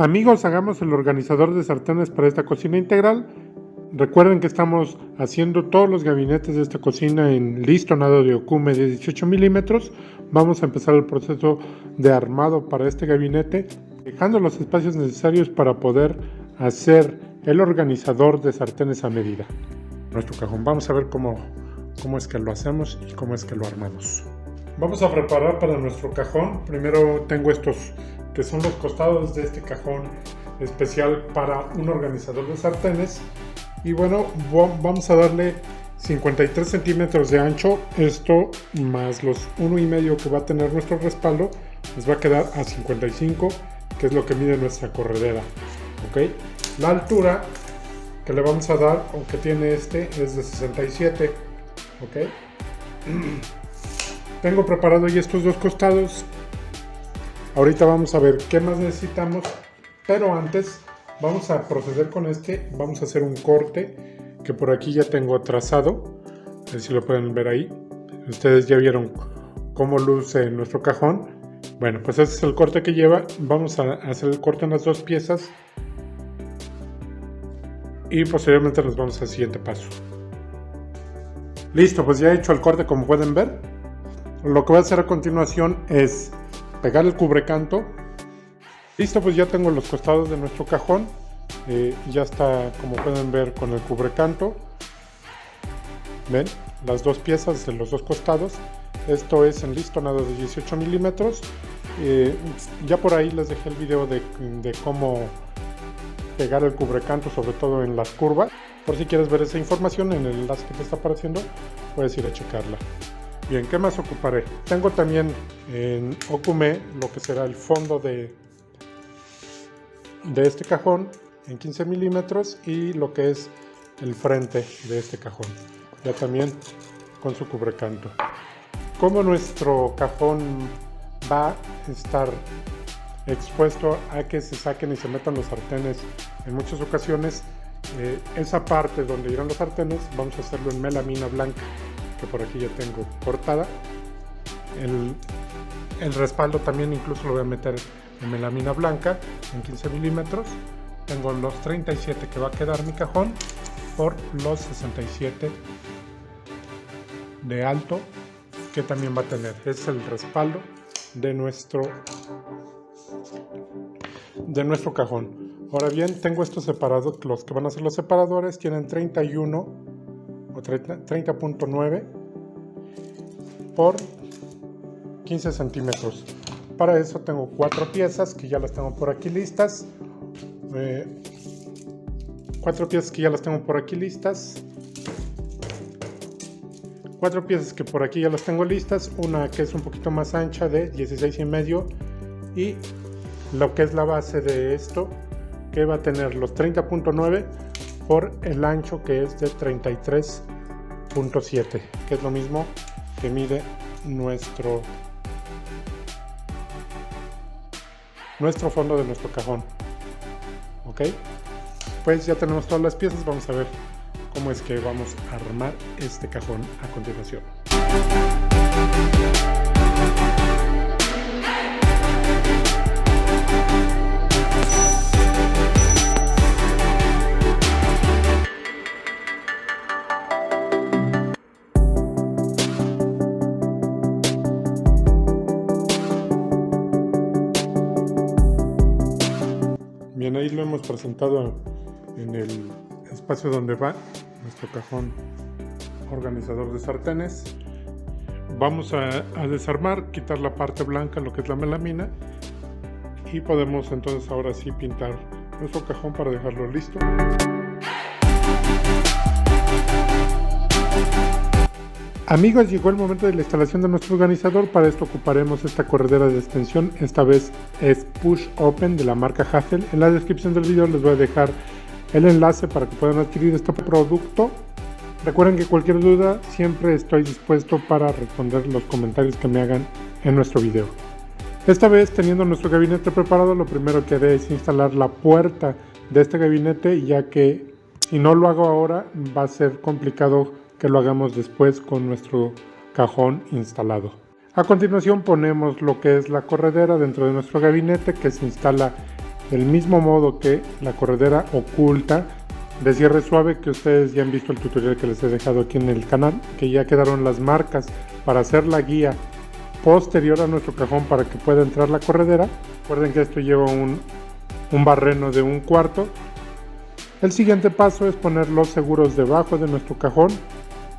Amigos, hagamos el organizador de sartenes para esta cocina integral. Recuerden que estamos haciendo todos los gabinetes de esta cocina en listonado de Okoume de 18 milímetros. Vamos a empezar el proceso de armado para este gabinete, dejando los espacios necesarios para poder hacer el organizador de sartenes a medida. Nuestro cajón, vamos a ver cómo es que lo hacemos y cómo es que lo armamos. Vamos a preparar para nuestro cajón. Primero tengo estos que son los costados de este cajón especial para un organizador de sartenes. Y bueno, vamos a darle 53 centímetros de ancho. Esto más los 1,5 que va a tener nuestro respaldo, nos va a quedar a 55, que es lo que mide nuestra corredera. ¿Ok? La altura que le vamos a dar, aunque tiene este, es de 67. ¿Ok? Tengo preparado ya estos dos costados. Ahorita vamos a ver qué más necesitamos, pero antes vamos a proceder con vamos a hacer un corte que por aquí ya tengo trazado, a ver si lo pueden ver ahí. Ustedes ya vieron cómo luce nuestro cajón. Bueno, pues ese es el corte que lleva. Vamos a hacer el corte en las dos piezas y posteriormente nos vamos al siguiente paso. Listo, pues ya he hecho el corte, como pueden ver. Lo que voy a hacer a continuación es pegar el cubrecanto. Listo, pues ya tengo los costados de nuestro cajón. Ya está, como pueden ver, con el cubrecanto. Ven, las dos piezas de los dos costados. Esto es en listonado de 18 milímetros. Ya por ahí les dejé el video de cómo pegar el cubrecanto, sobre todo en las curvas. Por si quieres ver esa información en el enlace que te está apareciendo, puedes ir a checarla. Bien, ¿qué más ocuparé? Tengo también en Okoume lo que será el fondo de este cajón en 15 milímetros y lo que es el frente de este cajón, ya también con su cubrecanto. Como nuestro cajón va a estar expuesto a que se saquen y se metan los sartenes en muchas ocasiones, esa parte donde irán los sartenes vamos a hacerlo en melamina blanca, que por aquí ya tengo cortada. El respaldo también incluso lo voy a meter en melamina blanca en 15 milímetros. Tengo los 37 que va a quedar mi cajón por los 67 de alto que también va a tener. Es el respaldo de nuestro cajón. Ahora bien, tengo estos separados, los que van a ser los separadores tienen 31 o 30.9 por 15 centímetros. Para eso tengo 4 piezas que ya las tengo por aquí listas. 4 piezas que por aquí ya las tengo listas. Una que es un poquito más ancha de 16,5 y lo que es la base de esto, que va a tener los 30.9 por el ancho, que es de 33.7, que es lo mismo que mide nuestro fondo de nuestro cajón. Ok, pues ya tenemos todas las piezas. Vamos a ver cómo es que vamos a armar este cajón a continuación. Bien, ahí lo hemos presentado en el espacio donde va nuestro cajón organizador de sartenes. Vamos a desarmar, quitar la parte blanca, lo que es la melamina, y podemos entonces ahora sí pintar nuestro cajón para dejarlo listo. Amigos, llegó el momento de la instalación de nuestro organizador. Para esto ocuparemos esta corredera de extensión. Esta vez es Push Open de la marca Hassel. En la descripción del video les voy a dejar el enlace para que puedan adquirir este producto. Recuerden que cualquier duda siempre estoy dispuesto para responder los comentarios que me hagan en nuestro video. Esta vez, teniendo nuestro gabinete preparado, lo primero que haré es instalar la puerta de este gabinete, ya que si no lo hago ahora va a ser complicado que lo hagamos después con nuestro cajón instalado. A continuación ponemos lo que es la corredera dentro de nuestro gabinete, que se instala del mismo modo que la corredera oculta de cierre suave, que ustedes ya han visto el tutorial que les he dejado aquí en el canal, que ya quedaron las marcas para hacer la guía posterior a nuestro cajón para que pueda entrar la corredera. Recuerden que esto lleva un barreno de 1/4. El siguiente paso es poner los seguros debajo de nuestro cajón.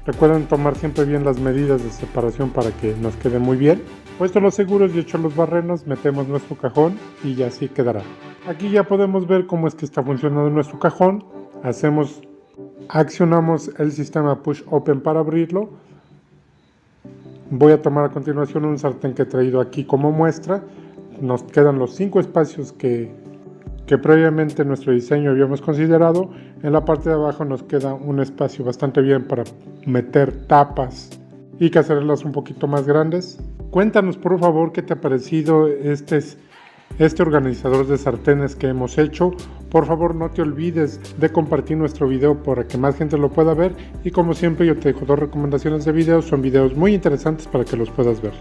Recuerden tomar siempre bien las medidas de separación para que nos quede muy bien. Puestos los seguros y hechos los barrenos, metemos nuestro cajón y ya así quedará. Aquí ya podemos ver cómo es que está funcionando nuestro cajón. Accionamos el sistema Push Open para abrirlo. Voy a tomar a continuación un sartén que he traído aquí como muestra. Nos quedan los 5 espacios que previamente en nuestro diseño habíamos considerado. En la parte de abajo nos queda un espacio bastante bien para meter tapas y cacerolas un poquito más grandes. Cuéntanos por favor qué te ha parecido este organizador de sartenes que hemos hecho. Por favor no te olvides de compartir nuestro video para que más gente lo pueda ver, y como siempre yo te dejo 2 recomendaciones de videos, son videos muy interesantes para que los puedas ver.